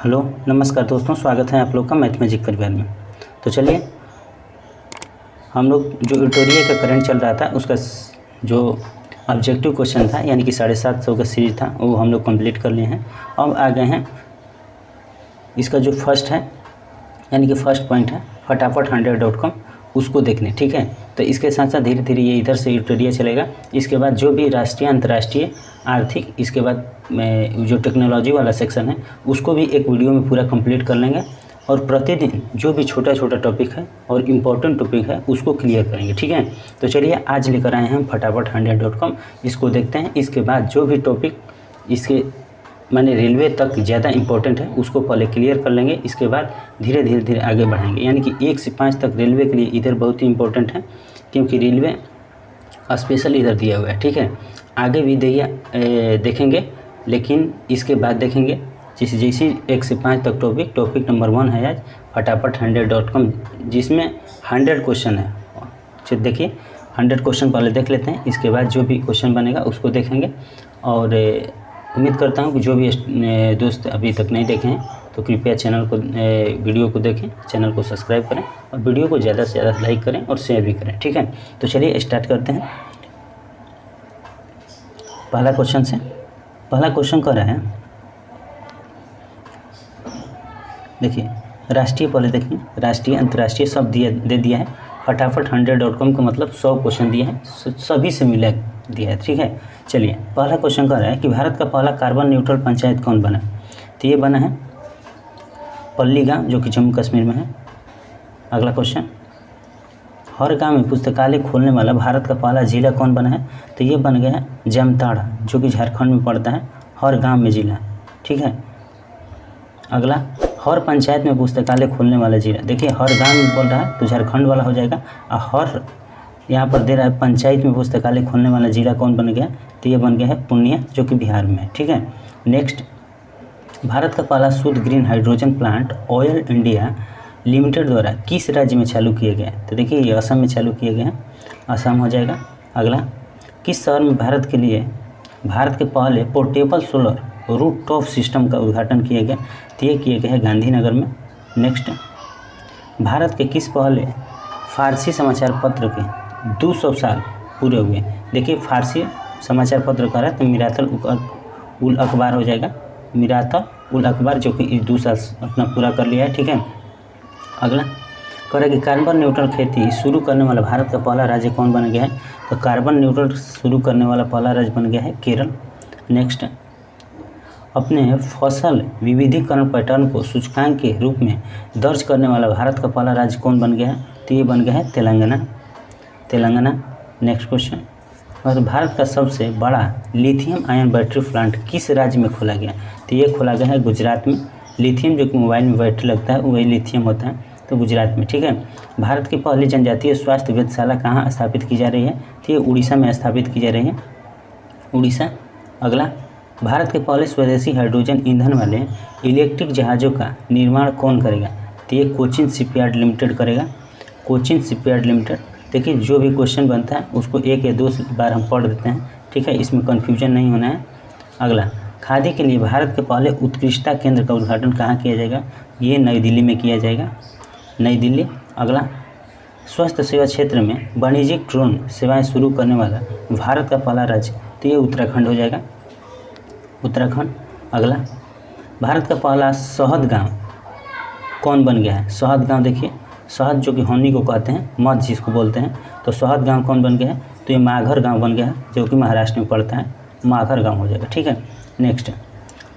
Hello नमस्कार दोस्तों, स्वागत है आप लोग का मैथ मैजिक परिवार में। तो चलिए हम लोग जो ट्यूटोरियल का करंट चल रहा था उसका जो ऑब्जेक्टिव क्वेश्चन था यानी कि 750 का सीरीज था वो हम लोग कंप्लीट कर लिए हैं। अब आ गए हैं इसका जो फर्स्ट है यानी कि फर्स्ट पॉइंट है फटाफट 100.com उसको देखने। ठीक है, तो इसके साथ साथ धीरे धीरे ये इधर से ट्यूटोरियल चलेगा। इसके बाद जो भी राष्ट्रीय अंतर्राष्ट्रीय आर्थिक, इसके बाद जो टेक्नोलॉजी वाला सेक्शन है उसको भी एक वीडियो में पूरा कंप्लीट कर लेंगे और प्रतिदिन जो भी छोटा छोटा टॉपिक है और इम्पोर्टेंट टॉपिक है उसको क्लियर करेंगे। ठीक है, तो चलिए आज लेकर आए हैं हम फटाफट 100.com, इसको देखते हैं। इसके बाद जो भी टॉपिक इसके माने रेलवे तक ज़्यादा इंपॉर्टेंट है उसको पहले क्लियर कर लेंगे, इसके बाद धीरे धीरे आगे बढ़ाएंगे। यानी कि 1 से 5 तक रेलवे के लिए इधर बहुत ही इंपॉर्टेंट है क्योंकि रेलवे स्पेशल इधर दिया हुआ है। ठीक है, आगे भी देखेंगे लेकिन इसके बाद देखेंगे जैसे 1 से 5 तक टॉपिक नंबर 1 है आज फटाफट 100.com जिसमें 100 क्वेश्चन है। चलिए देखिए 100 क्वेश्चन पहले देख लेते हैं, इसके बाद जो भी क्वेश्चन बनेगा उसको देखेंगे। और उम्मीद करता हूँ कि जो भी दोस्त अभी तक नहीं देखे हैं तो कृपया चैनल को वीडियो को देखें, चैनल को सब्सक्राइब करें और वीडियो को ज़्यादा से ज़्यादा लाइक करें और शेयर भी करें। ठीक है, तो चलिए स्टार्ट करते हैं पहला क्वेश्चन से। पहला क्वेश्चन कर रहा है, देखिए राष्ट्रीय, पहले देखिए राष्ट्रीय अंतर्राष्ट्रीय सब दे दिया है। फटाफट 100.com का मतलब 100 क्वेश्चन दिया है, सभी से मिला दिया है। ठीक है, चलिए पहला क्वेश्चन कर रहा है कि भारत का पहला कार्बन न्यूट्रल पंचायत कौन बना? तो ये बना है पल्ली गाँव जो कि जम्मू कश्मीर में है। अगला क्वेश्चन, हर गांव में पुस्तकालय खोलने वाला भारत का पहला जिला कौन बना है? तो ये बन गया है जामताड़ा जो कि झारखंड में पड़ता है, हर गांव में जिला। ठीक है, अगला, हर पंचायत में पुस्तकालय खोलने वाला जिला। देखिए हर गांव में बोल रहा है तो झारखंड वाला हो जाएगा, और हर यहाँ पर दे रहा है पंचायत में पुस्तकालय खोलने वाला जिला कौन बन गया? तो ये बन गया है पूर्णिया जो कि बिहार में है। ठीक है, नेक्स्ट, भारत का पहला शुद्ध green hydrogen plant oil India limited द्वारा किस राज्य में चालू किया गया? तो देखिए ये असम में चालू किया गया है, असम हो जाएगा। अगला, किस शहर में भारत के पहले पोर्टेबल सोलर रूफटॉप सिस्टम का उद्घाटन किया गया? तो ये किया गया है गांधीनगर में। नेक्स्ट, भारत के किस पहले फारसी समाचार पत्र के 200 साल पूरे हुए? देखिए फारसी समाचार पत्र का रहा है तो मिरातल उल अखबार हो जाएगा, मिरातल उल अखबार जो कि 2 साल अपना पूरा कर लिया है। ठीक है, अगला कह रहा है कि कार्बन न्यूट्रल खेती शुरू करने वाला भारत का पहला राज्य कौन बन गया है? तो कार्बन न्यूट्रल शुरू करने वाला पहला राज्य बन गया है केरल। नेक्स्ट, अपने फसल विविधीकरण पैटर्न को सूचकांक के रूप में दर्ज करने वाला भारत का पहला राज्य कौन बन गया है? तो ये बन गया है तेलंगाना। नेक्स्ट क्वेश्चन, और भारत का सबसे बड़ा लिथियम आयन बैटरी प्लांट किस राज्य में खोला गया? तो ये खोला गया है गुजरात में। लिथियम जो कि मोबाइल में बैटरी लगता है वही लिथियम होता है, तो गुजरात में। ठीक है, भारत की पहली जनजातीय स्वास्थ्य वेधशाला कहाँ स्थापित की जा रही है? तो ये उड़ीसा में स्थापित की जा रही है, उड़ीसा। अगला, भारत के पहले स्वदेशी हाइड्रोजन ईंधन वाले इलेक्ट्रिक जहाज़ों का निर्माण कौन करेगा? तो ये कोचिन शिपयार्ड लिमिटेड करेगा, कोचिन शिपयार्ड लिमिटेड। देखिए जो भी क्वेश्चन बनता है उसको 1 या 2 बार हम पढ़ देते हैं। ठीक है, इसमें कन्फ्यूजन नहीं होना है। अगला, खादी के लिए भारत के पहले उत्कृष्टता केंद्र का उद्घाटन कहाँ किया जाएगा? ये नई दिल्ली में किया जाएगा, नई दिल्ली। अगला, स्वास्थ्य सेवा क्षेत्र में वाणिज्यिक ड्रोन सेवाएं शुरू करने वाला भारत का पहला राज्य? तो ये उत्तराखंड हो जाएगा, उत्तराखंड। अगला, भारत का पहला शहद गांव कौन बन गया है? शहद गांव, देखिए शहद जो कि हनी को कहते हैं, मध जिसको बोलते हैं, तो शहद गांव कौन बन गया है? तो ये माघर गांव बन गया है जो कि महाराष्ट्र में पड़ता है, माघर गांव हो जाएगा। ठीक है, नेक्स्ट,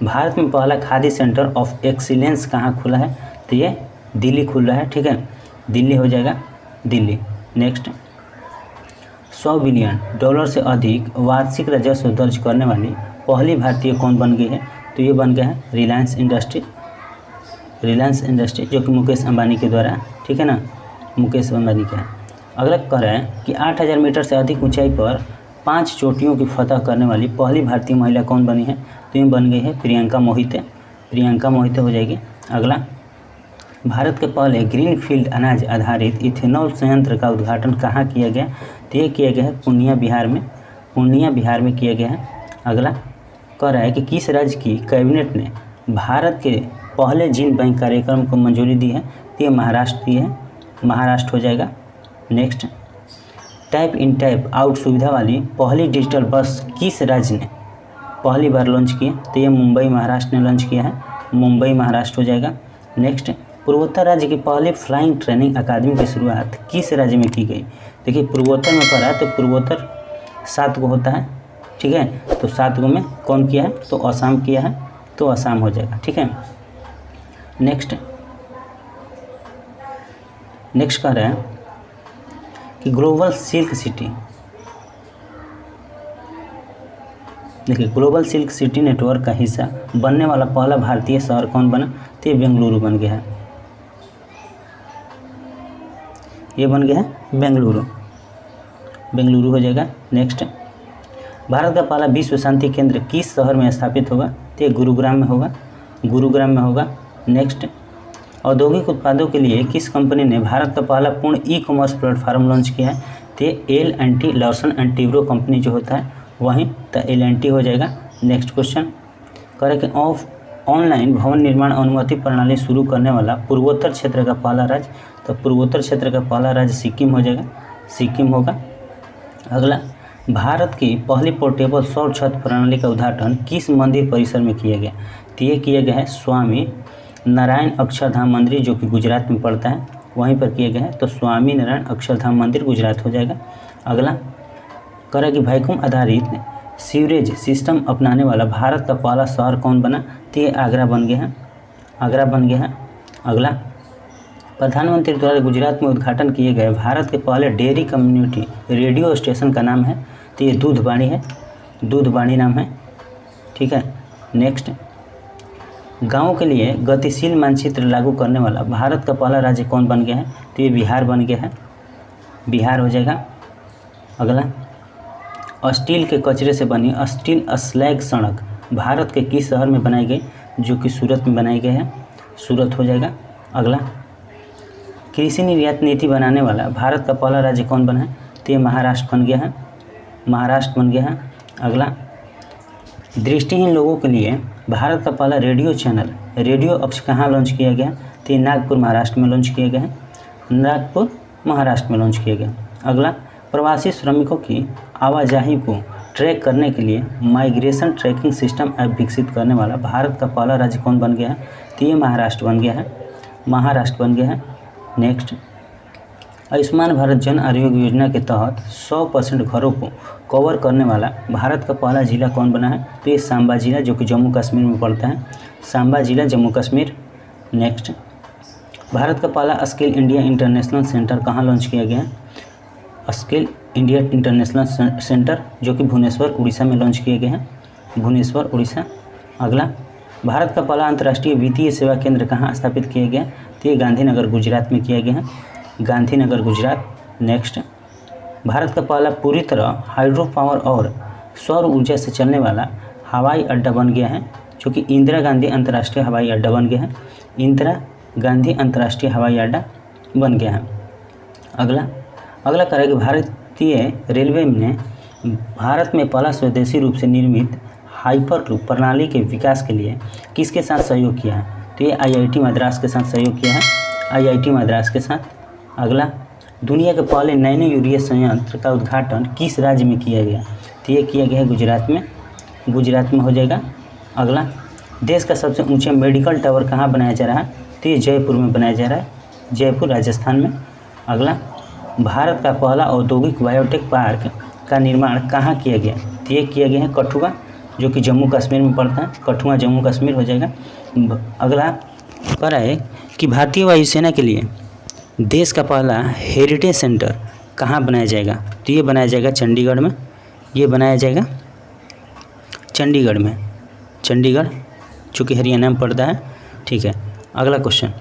भारत में पहला खादी सेंटर ऑफ एक्सीलेंस कहाँ खुला है? तो ये दिल्ली खुल रहा है। ठीक है, दिल्ली हो जाएगा, दिल्ली। नेक्स्ट, $100 बिलियन से अधिक वार्षिक राजस्व दर्ज करने वाली पहली भारतीय कौन बन गई है? तो ये बन गया है रिलायंस इंडस्ट्री जो कि मुकेश अंबानी के द्वारा, ठीक है ना, मुकेश अंबानी का है। अगला कह रहा है कि 8000 मीटर से अधिक ऊंचाई पर 5 चोटियों की फतह करने वाली पहली भारतीय महिला कौन बनी है? तो ये बन गई है प्रियंका मोहिते हो जाएगी। अगला, भारत के पहले ग्रीनफील्ड अनाज आधारित इथेनॉल संयंत्र का उद्घाटन कहाँ किया गया? तो ये किया गया है पूर्णिया बिहार में किया गया है। अगला कह रहा है कि किस राज्य की कैबिनेट ने भारत के पहले जिन बैंक कार्यक्रम को मंजूरी दी है तो ये महाराष्ट्र दी है, महाराष्ट्र हो जाएगा। Next, tap in tap out सुविधा वाली पहली डिजिटल बस किस राज्य ने पहली बार लॉन्च की है? तो ये मुंबई महाराष्ट्र ने लॉन्च किया है, मुंबई महाराष्ट्र हो जाएगा। नेक्स्ट, पूर्वोत्तर राज्य की पहली फ्लाइंग ट्रेनिंग अकादमी की शुरुआत किस राज्य में की गई? देखिए पूर्वोत्तर में पढ़ा है तो पूर्वोत्तर 7 को होता है, ठीक है, तो 7 को में कौन किया है? तो असम किया है, तो असम हो जाएगा, ठीक है। नेक्स्ट कह रहे हैं कि ग्लोबल सिल्क सिटी, देखिए ग्लोबल सिल्क सिटी नेटवर्क का हिस्सा बनने वाला पहला भारतीय शहर कौन बना? तो ये बेंगलुरु बन गया है, ये बन गया है बेंगलुरु, बेंगलुरु हो जाएगा। नेक्स्ट, भारत का पहला विश्व शांति केंद्र किस शहर में स्थापित होगा? तो ये गुरुग्राम में होगा, गुरुग्राम में होगा। नेक्स्ट, औद्योगिक उत्पादों के लिए किस कंपनी ने भारत का पहला पूर्ण ई कॉमर्स प्लेटफॉर्म लॉन्च किया है? तो ये L&T Larsen and Toubro company जो होता है वहीं, तो L&T हो जाएगा। नेक्स्ट क्वेश्चन करें कि ऑनलाइन भवन निर्माण अनुमति प्रणाली शुरू करने वाला पूर्वोत्तर क्षेत्र का पहला राज्य? तो पूर्वोत्तर क्षेत्र का पहला राज्य सिक्किम हो जाएगा, सिक्किम होगा। अगला, भारत की पहली पोर्टेबल सौर छत प्रणाली का उद्घाटन किस मंदिर परिसर में किया गया? तो ये किया गया है स्वामी नारायण अक्षरधाम मंदिर जो कि गुजरात में पड़ता है, वहीं पर किया गया है, तो स्वामी नारायण अक्षरधाम मंदिर गुजरात हो जाएगा। अगला करें कि वैक्यूम आधारित सीवरेज सिस्टम अपनाने वाला भारत का पहला शहर कौन बना? तो ये आगरा बन गया है, आगरा बन गया है। अगला, प्रधानमंत्री द्वारा गुजरात में उद्घाटन किए गए भारत के पहले डेयरी कम्युनिटी रेडियो स्टेशन का नाम है? तो ये दूधवाणी है, दूधवाणी नाम है, ठीक है। नेक्स्ट, गाँव के लिए गतिशील मानचित्र लागू करने वाला भारत का पहला राज्य कौन बन गया है? तो ये बिहार बन गया है, बिहार हो जाएगा। अगला, स्टील के कचरे से बनी स्टील स्लैग सड़क भारत के किस शहर में बनाई गई? जो कि सूरत में बनाई गई है, सूरत हो जाएगा। अगला, कृषि निर्यात नीति बनाने वाला भारत का पहला राज्य कौन बना है? तो ये महाराष्ट्र बन गया है, महाराष्ट्र बन गया है। अगला, दृष्टिहीन लोगों के लिए भारत का पहला रेडियो चैनल रेडियो अक्ष कहाँ लॉन्च किया गया? तो ये नागपुर महाराष्ट्र में लॉन्च किया गया है, नागपुर महाराष्ट्र में लॉन्च किया गया। अगला, प्रवासी श्रमिकों की आवाजाही को ट्रैक करने के लिए माइग्रेशन ट्रैकिंग सिस्टम ऐप विकसित करने वाला भारत का पहला राज्य कौन बन गया है? तो ये महाराष्ट्र बन गया है, महाराष्ट्र बन गया है। नेक्स्ट, आयुष्मान भारत जन आरोग्य योजना के तहत 100% घरों को कवर करने वाला भारत का पहला जिला कौन बना है? तो ये सांबा जिला जो कि जम्मू कश्मीर में पड़ता है, सांबा जिला जम्मू कश्मीर। नेक्स्ट, भारत का पहला स्किल इंडिया इंटरनेशनल सेंटर कहाँ लॉन्च किया गया है? स्किल इंडिया इंटरनेशनल सेंटर जो कि भुवनेश्वर उड़ीसा में लॉन्च किए गए हैं, भुवनेश्वर उड़ीसा। अगला, भारत का पहला अंतर्राष्ट्रीय वित्तीय सेवा केंद्र कहाँ स्थापित किया गया? तो ये गांधीनगर गुजरात में किया गया है, गांधीनगर गुजरात। नेक्स्ट, भारत का पहला पूरी तरह हाइड्रो पावर और सौर ऊर्जा से चलने वाला हवाई अड्डा बन गया है जो कि इंदिरा गांधी अंतर्राष्ट्रीय हवाई अड्डा बन गया है, इंदिरा गांधी अंतर्राष्ट्रीय हवाई अड्डा बन गया है। अगला करें कि भारतीय रेलवे ने भारत में पहला स्वदेशी रूप से निर्मित हाइपर लूप प्रणाली के विकास के लिए किसके साथ सहयोग किया है? तो ये IIT मद्रास के साथ सहयोग किया है, IIT मद्रास के साथ। अगला, दुनिया के पहले नैनो यूरिया संयंत्र का उद्घाटन किस राज्य में किया गया? तो ये किया गया है गुजरात में, गुजरात में हो जाएगा। अगला, देश का सबसे ऊंचा मेडिकल टावर कहाँ बनाया जा रहा है? तो ये जयपुर में बनाया जा रहा है, जयपुर राजस्थान में। अगला, भारत का पहला औद्योगिक बायोटेक पार्क का निर्माण कहाँ किया गया? तो ये किया गया है कठुआ जो कि जम्मू कश्मीर में पड़ता है, कठुआ जम्मू कश्मीर हो जाएगा। अगला करा है कि भारतीय वायुसेना के लिए देश का पहला हेरिटेज सेंटर कहाँ बनाया जाएगा? तो ये बनाया जाएगा चंडीगढ़ में, ये बनाया जाएगा चंडीगढ़ में, चंडीगढ़ जो कि हरियाणा में पड़ता है, ठीक है। अगला क्वेश्चन,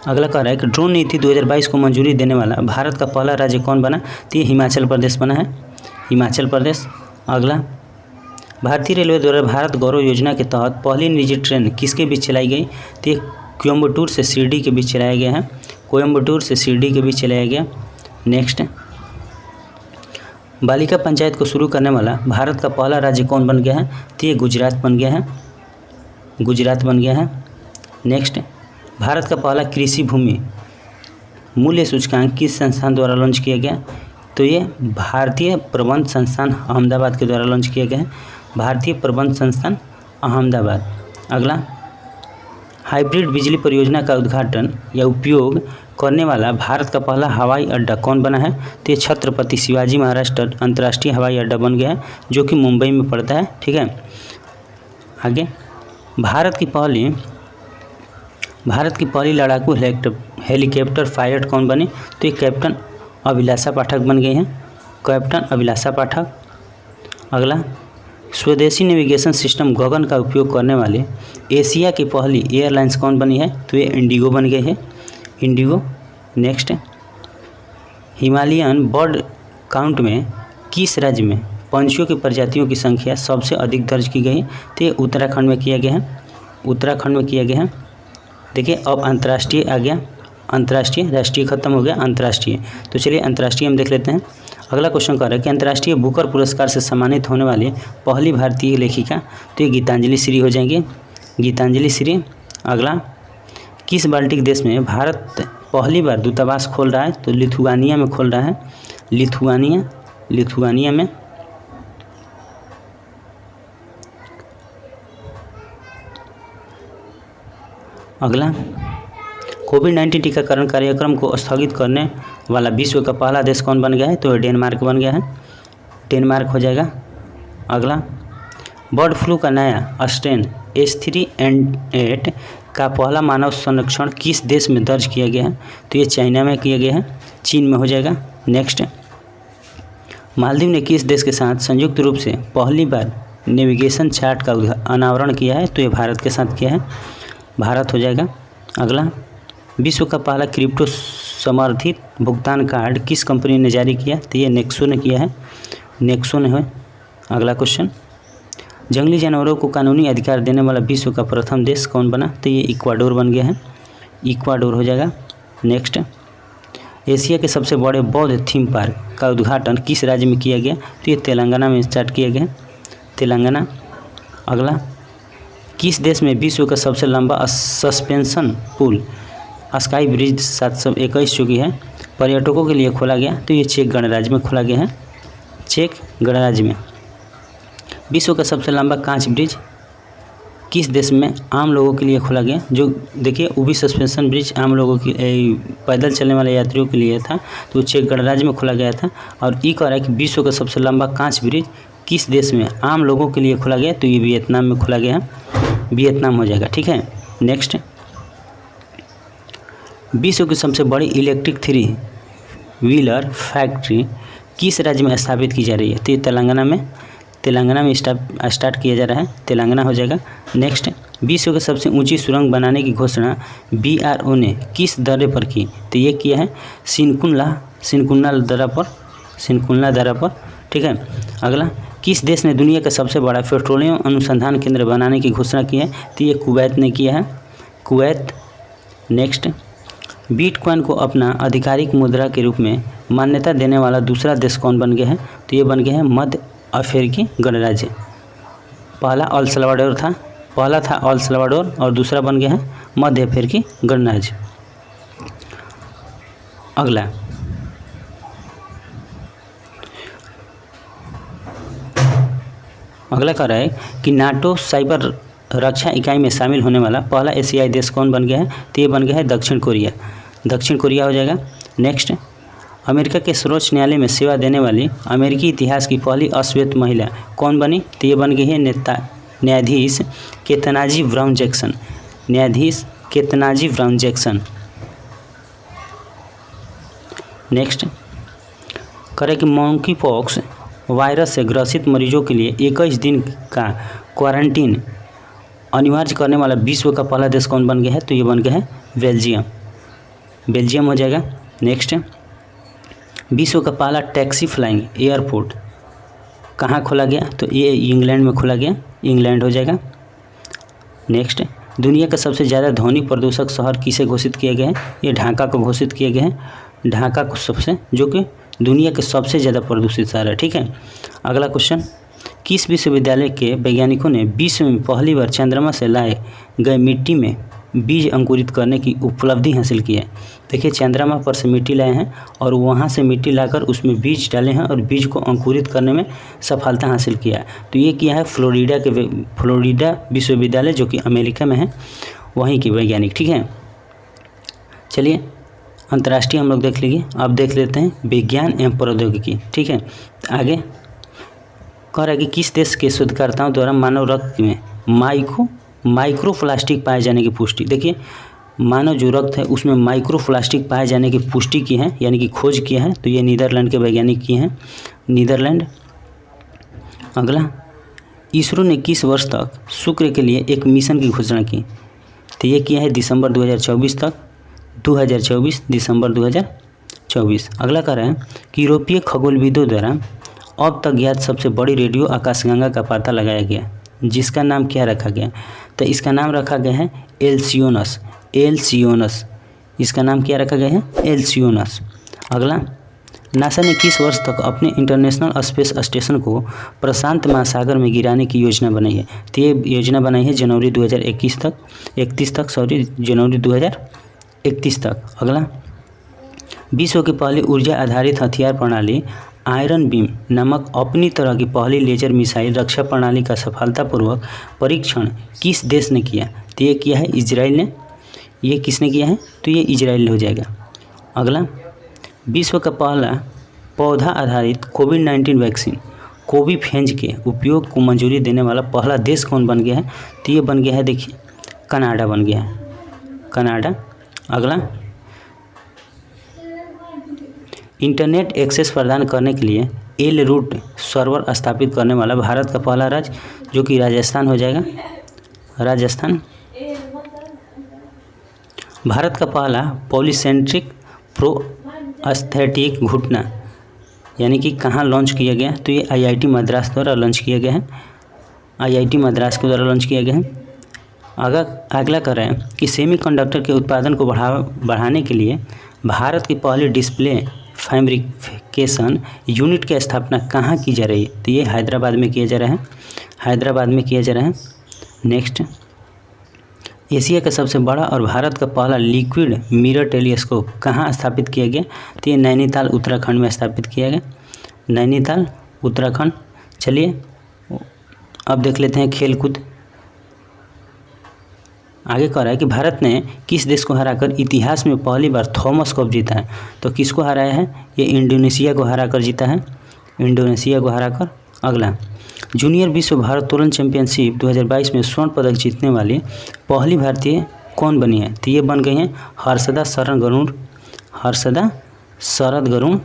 अगला कह रहा है कि ड्रोन नीति 2022 को मंजूरी देने वाला भारत का पहला राज्य कौन बना? तो ये हिमाचल प्रदेश बना है, हिमाचल प्रदेश। अगला, भारतीय रेलवे द्वारा भारत गौरव योजना के तहत पहली निजी ट्रेन किसके बीच चलाई गई? तो ये कोयम्बटूर से शिरडी के बीच चलाया गया है, कोयम्बटूर से शिरडी के बीच चलाया गया। नेक्स्ट, बालिका पंचायत को शुरू करने वाला भारत का पहला राज्य कौन बन गया है? तो ये गुजरात बन गया है, गुजरात बन गया है। नेक्स्ट, भारत का पहला कृषि भूमि मूल्य सूचकांक किस संस्थान द्वारा लॉन्च किया गया? तो ये भारतीय प्रबंध संस्थान अहमदाबाद के द्वारा लॉन्च किया गया है, भारतीय प्रबंध संस्थान अहमदाबाद। अगला, हाइब्रिड बिजली परियोजना का उद्घाटन या उपयोग करने वाला भारत का पहला हवाई अड्डा कौन बना है? तो ये छत्रपति शिवाजी महाराज अंतर्राष्ट्रीय हवाई अड्डा बन गया है, जो कि मुंबई में पड़ता है। ठीक है, आगे, भारत की पहली लड़ाकू हेलीकॉप्टर पायलट कौन बने? तो ये कैप्टन अभिलाषा पाठक बन गए हैं, कैप्टन अभिलाषा पाठक। अगला, स्वदेशी नेविगेशन सिस्टम गगन का उपयोग करने वाले एशिया की पहली एयरलाइंस कौन बनी है? तो ये इंडिगो बन गई है, Indigo. Next, Himalayan bird count में किस राज्य में पंछियों की प्रजातियों की संख्या सबसे अधिक दर्ज की गई? तो ये उत्तराखंड में किया गया है, उत्तराखंड में किया गया है। देखिए, अब अंतर्राष्ट्रीय आ गया, अंतर्राष्ट्रीय, राष्ट्रीय खत्म हो गया, अंतर्राष्ट्रीय। तो चलिए अंतर्राष्ट्रीय हम देख लेते हैं। अगला क्वेश्चन कह रहा है कि अंतर्राष्ट्रीय बुकर पुरस्कार से सम्मानित होने वाली पहली भारतीय लेखिका? तो ये गीतांजलि श्री हो जाएंगे, गीतांजलि श्री। अगला, किस बाल्टिक देश में भारत पहली बार दूतावास खोल रहा है? तो लिथुआनिया में खोल रहा है, लिथुआनिया में। अगला, कोविड-19 टीकाकरण कार्यक्रम को स्थगित करने वाला विश्व का पहला देश कौन बन गया है? तो डेनमार्क बन गया है, डेनमार्क हो जाएगा। अगला, बर्ड फ्लू का नया स्ट्रेन H3N8 का पहला मानव संरक्षण किस देश में दर्ज किया गया है? तो ये चाइना में किया गया है, चीन में हो जाएगा। नेक्स्ट, मालदीव ने किस देश के साथ संयुक्त रूप से पहली बार नेविगेशन चार्ट का अनावरण किया है? तो ये भारत के साथ किया है, भारत हो जाएगा। अगला, विश्व का पहला क्रिप्टो समर्थित भुगतान कार्ड किस कंपनी ने जारी किया? तो ये नेक्सो ने किया है, नेक्सो ने है। अगला क्वेश्चन, जंगली जानवरों को कानूनी अधिकार देने वाला विश्व का प्रथम देश कौन बना? तो ये इक्वाडोर बन गया है, इक्वाडोर हो जाएगा। नेक्स्ट, एशिया के सबसे बड़े बौद्ध थीम पार्क का उद्घाटन किस राज्य में किया गया? तो ये तेलंगाना में स्टार्ट किया गया, तेलंगाना। अगला, किस देश में विश्व का सबसे लंबा सस्पेंशन पुल स्काई ब्रिज 721 जो कि है पर्यटकों के लिए खोला गया? तो ये चेक गणराज्य में खोला गया है, चेक गणराज्य में। विश्व का सबसे लंबा कांच ब्रिज किस देश में आम लोगों के लिए खोला गया? जो देखिए, वो भी सस्पेंशन ब्रिज आम लोगों की पैदल चलने वाले यात्रियों के लिए था, तो चेक गणराज्य में खोला गया था। और ये कह रहा है कि विश्व का सबसे लंबा कांच ब्रिज किस देश में आम लोगों के लिए खोला गया? तो ये वियतनाम में खोला गया है, वियतनाम हो जाएगा। ठीक है, नेक्स्ट, विश्व की सबसे बड़ी इलेक्ट्रिक 3 व्हीलर फैक्ट्री किस राज्य में स्थापित की जा रही है? तो ये तेलंगाना में स्टार्ट किया जा रहा है, तेलंगाना हो जाएगा। नेक्स्ट, विश्व की सबसे ऊंची सुरंग बनाने की घोषणा BRO ने किस दर्रे पर की? तो ये किया है सिनकुन्ना दर्रा पर। ठीक है, अगला, किस देश ने दुनिया का सबसे बड़ा पेट्रोलियम अनुसंधान केंद्र बनाने की घोषणा की है? तो ये कुवैत ने किया है, कुवैत। नेक्स्ट, बिटकॉइन को अपना आधिकारिक मुद्रा के रूप में मान्यता देने वाला दूसरा देश कौन बन गया है? तो ये बन गया है मध्य अफ्रीकी गणराज्य। पहला अल सल्वाडोर और दूसरा बन गया है मध्य अफ्रीकी गणराज्य। अगला, कह रहा है कि नाटो साइबर रक्षा इकाई में शामिल होने वाला पहला एशियाई देश कौन बन गया है? तो ये बन गया है दक्षिण कोरिया हो जाएगा। नेक्स्ट, अमेरिका के सर्वोच्च न्यायालय में सेवा देने वाली अमेरिकी इतिहास की पहली अश्वेत महिला कौन बनी? तो ये बन गई है न्यायाधीश केतनाजी ब्राउन जैक्सन। नेक्स्ट, करें कि मंकी पॉक्स वायरस से ग्रसित मरीजों के लिए 21 दिन का क्वारंटीन अनिवार्य करने वाला विश्व का पहला देश कौन बन गया है? तो ये बन गया है बेल्जियम हो जाएगा। नेक्स्ट, विश्व का पहला टैक्सी फ्लाइंग एयरपोर्ट कहाँ खोला गया? तो ये इंग्लैंड में खोला गया, इंग्लैंड हो जाएगा। नेक्स्ट, दुनिया का सबसे ज़्यादा ध्वनि प्रदूषक शहर किसे घोषित किया गया है? ये ढाका को घोषित किया गया है, ढाका को सबसे, जो कि दुनिया के सबसे ज़्यादा प्रदूषित शहर है। ठीक है, अगला क्वेश्चन, किस विश्वविद्यालय के वैज्ञानिकों ने विश्व में पहली बार चंद्रमा से लाए गए मिट्टी में बीज अंकुरित करने की उपलब्धि हासिल की है? देखिए, चंद्रमा पर से मिट्टी लाए हैं और वहाँ से मिट्टी लाकर उसमें बीज डाले हैं और बीज को अंकुरित करने में सफलता हासिल किया है। तो ये किया है फ्लोरिडा विश्वविद्यालय, जो कि अमेरिका में है, वहीं के वैज्ञानिक। ठीक है, चलिए अंतर्राष्ट्रीय हम लोग देख लीजिए। अब देख लेते हैं विज्ञान एवं प्रौद्योगिकी। ठीक है, आगे कह रहा है कि किस देश के शोधकर्ताओं द्वारा मानव रक्त में माइक्रोप्लास्टिक पाए जाने की पुष्टि। देखिए, मानव जो रक्त है उसमें माइक्रोप्लास्टिक पाए जाने की पुष्टि की है, यानी कि खोज किया है। तो ये नीदरलैंड के वैज्ञानिक किए हैं, नीदरलैंड। अगला, इसरो ने किस वर्ष तक शुक्र के लिए एक मिशन की घोषणा की? तो ये किया है दिसंबर 2024 तक, 2024 दिसंबर 2024। अगला कह रहा है कि यूरोपीय खगोलविदों द्वारा अब तक ज्ञात सबसे बड़ी रेडियो आकाशगंगा का पता लगाया गया, जिसका नाम क्या रखा गया? तो इसका नाम रखा गया है एल्सियोनस। इसका नाम क्या रखा गया है? एल्सियोनस। अगला, नासा ने किस वर्ष तक अपने इंटरनेशनल स्पेस स्टेशन को प्रशांत महासागर में गिराने की योजना बनाई है? तो ये योजना बनाई है जनवरी 2031 तक, 31 तक, जनवरी 2031 तक। अगला, विश्व की पहली ऊर्जा आधारित हथियार प्रणाली आयरन बीम नामक अपनी तरह की पहली लेजर मिसाइल रक्षा प्रणाली का सफलतापूर्वक परीक्षण किस देश ने किया? तो ये किया है इजराइल ने। ये किसने किया है? तो ये इजराइल हो जाएगा। अगला, विश्व का पहला पौधा आधारित कोविड-19 वैक्सीन कोविफेज के उपयोग को मंजूरी देने वाला पहला देश कौन बन गया है? तो ये बन गया है, देखिए, कनाडा बन गया है, कनाडा। अगला, इंटरनेट एक्सेस प्रदान करने के लिए एल रूट सर्वर स्थापित करने वाला भारत का पहला राज्य, जो कि राजस्थान हो जाएगा, राजस्थान। भारत का पहला पॉलीसेंट्रिक प्रोस्थेटिक घुटना यानी कि कहाँ लॉन्च किया गया? तो ये आईआईटी मद्रास द्वारा लॉन्च किया गया है, आईआईटी मद्रास के द्वारा लॉन्च किया गया है। अगला कर रहे हैं कि सेमीकंडक्टर के उत्पादन को बढ़ाने के लिए भारत की पहली डिस्प्ले फैब्रिकेशन यूनिट की स्थापना कहाँ की जा रही है? तो ये हैदराबाद में किया जा रहा है, हैदराबाद में किया जा रहा है। नेक्स्ट, एशिया का सबसे बड़ा और भारत का पहला लिक्विड मिरर टेलीस्कोप कहाँ स्थापित किया गया? तो ये नैनीताल उत्तराखंड में स्थापित किया गया, नैनीताल उत्तराखंड। चलिए अब देख लेते हैं खेलकूद। आगे कह रहा है कि भारत ने किस देश को हराकर इतिहास में पहली बार थॉमस कप जीता है? तो किसको हराया है? ये इंडोनेशिया को हराकर जीता है, इंडोनेशिया को हराकर। अगला, जूनियर विश्व भारोत्तोलन चैंपियनशिप 2022 में स्वर्ण पदक जीतने वाली पहली भारतीय कौन बनी है? तो ये बन गई हैं हर्षदा शरद गरुड़।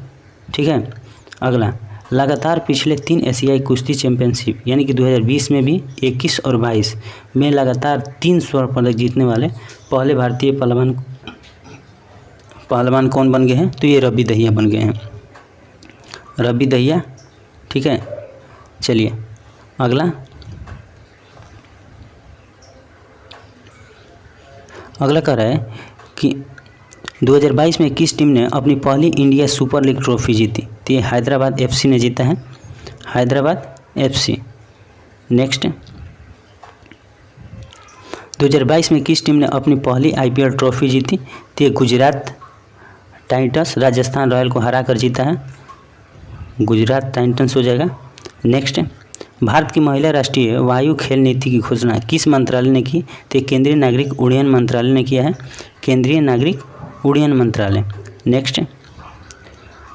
ठीक है, अगला, लगातार पिछले 3 एशियाई कुश्ती चैंपियनशिप यानी कि 2020 में भी 21 और 22 में लगातार 3 स्वर्ण पदक जीतने वाले पहले भारतीय पहलवान कौन बन गए हैं? तो ये रवि दहिया बन गए हैं, रवि दहिया। ठीक है, चलिए अगला कह रहा है कि 2022 में किस टीम ने अपनी पहली इंडिया सुपर लीग ट्रॉफी जीती? तो ये हैदराबाद एफसी ने जीता है, हैदराबाद एफसी। नेक्स्ट, 2022 में किस टीम ने अपनी पहली आईपीएल ट्रॉफी जीती? तो ये गुजरात टाइटंस राजस्थान रॉयल को हराकर जीता है, गुजरात टाइटंस हो जाएगा। नेक्स्ट, भारत की महिला राष्ट्रीय वायु खेल नीति की घोषणा किस मंत्रालय ने की? तो केंद्रीय नागरिक उड्डयन मंत्रालय ने किया है, केंद्रीय नागरिक उड्डयन मंत्रालय। Next,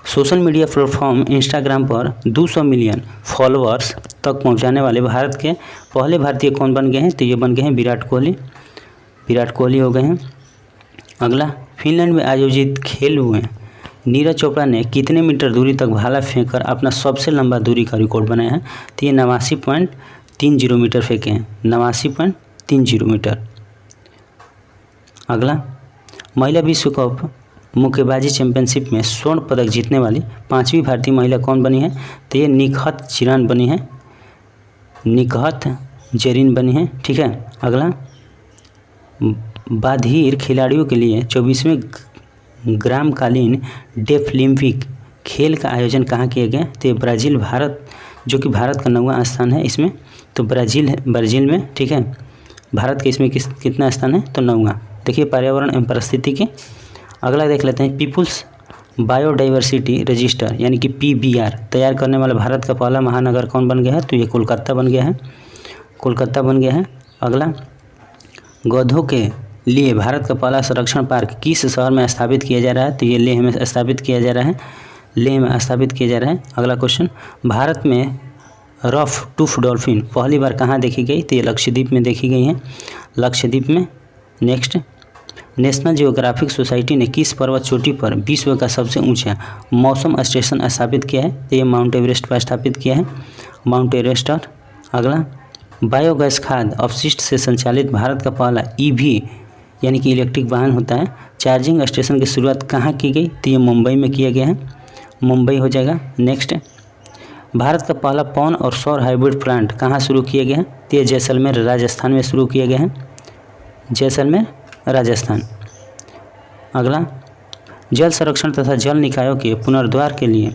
social media platform Instagram पर 200 मिलियन फॉलोअर्स तक पहुंचाने वाले भारत के पहले भारतीय कौन बन गए हैं? तो ये बन गए हैं विराट कोहली हो गए हैं। अगला, फिनलैंड में आयोजित खेल हुए नीरज चोपड़ा ने कितने मीटर दूरी तक भाला फेंककर अपना सबसे लंबा दूरी का रिकॉर्ड बनाया है? तो ये 89.30 मीटर फेंके हैं, 89.30 मीटर। अगला, महिला विश्व कप मुक्केबाजी चैंपियनशिप में स्वर्ण पदक जीतने वाली 5वीं भारतीय महिला कौन बनी है? तो ये निकहत जीरान बनी है, निकहत जेरिन बनी है। ठीक है, अगला, बाधिर खिलाड़ियों के लिए 24वें ग्रामकालीन डेफलिम्पिक खेल का आयोजन कहाँ किया गया? तो ये ब्राज़ील, भारत, जो कि भारत का 9वां स्थान है इसमें, तो ब्राज़ील में, ठीक है। भारत के इसमें कितना स्थान है? तो 9वां। देखिए पर्यावरण एवं परिस्थितिकी। अगला देख लेते हैं, पीपुल्स बायोडाइवर्सिटी रजिस्टर यानी कि PBR तैयार करने वाला भारत का पहला महानगर कौन बन गया है? तो ये कोलकाता बन गया है। अगला, गधों के लिए भारत का पहला संरक्षण पार्क किस शहर में स्थापित किया जा रहा है? तो ये लेह में स्थापित किया जा रहा है। अगला क्वेश्चन, भारत में रफ टूफ डॉल्फिन पहली बार कहाँ देखी गई? तो ये लक्षद्वीप में देखी गई हैं, लक्षद्वीप में। नेक्स्ट, नेशनल जियोग्राफिक सोसाइटी ने किस पर्वत चोटी पर विश्व का सबसे ऊंचा मौसम स्टेशन स्थापित किया है? तो ये माउंट एवरेस्ट पर स्थापित किया है, माउंट एवरेस्ट। अगला, बायोगैस खाद्य अपशिष्ट से संचालित भारत का पहला EV यानी कि इलेक्ट्रिक वाहन होता है, चार्जिंग स्टेशन की शुरुआत कहाँ की गई? तो ये मुंबई में किया गया है, मुंबई हो जाएगा। नेक्स्ट, भारत का पहला पवन और सौर हाइब्रिड प्लांट कहाँ शुरू किया गया है? तो ये जैसलमेर राजस्थान में शुरू किया गया है, जैसलमेर राजस्थान। अगला, जल संरक्षण तथा जल निकायों के पुनरुद्धार के लिए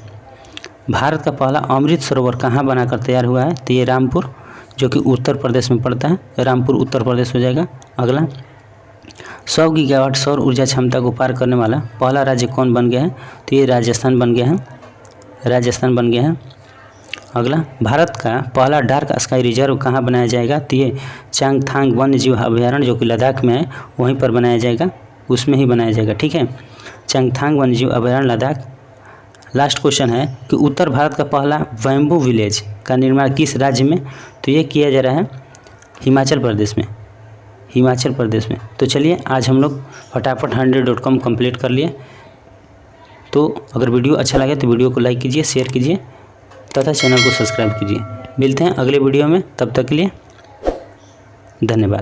भारत का पहला अमृत सरोवर कहाँ बनाकर तैयार हुआ है? तो ये रामपुर, जो कि उत्तर प्रदेश में पड़ता है, रामपुर उत्तर प्रदेश हो जाएगा। अगला, 100 गीगावाट सौर ऊर्जा क्षमता को पार करने वाला पहला राज्य कौन बन गया है? तो ये राजस्थान बन गया है। अगला, भारत का पहला डार्क स्काई रिजर्व कहाँ बनाया जाएगा? तो ये चांगथांग वन्य जीव अभयारण्य, जो कि लद्दाख में है, वहीं पर बनाया जाएगा, उसमें ही बनाया जाएगा, ठीक है। चांगथांग वन्य जीव अभयारण्य, लद्दाख। लास्ट क्वेश्चन है कि उत्तर भारत का पहला बैम्बू विलेज का निर्माण किस राज्य में? तो ये किया जा रहा है हिमाचल प्रदेश में। तो चलिए आज हम लोग फटाफट 100.com कंप्लीट कर लिए। तो अगर वीडियो अच्छा लगे तो वीडियो को लाइक कीजिए, शेयर कीजिए तथा चैनल को सब्सक्राइब कीजिए। मिलते हैं अगले वीडियो में, तब तक के लिए धन्यवाद।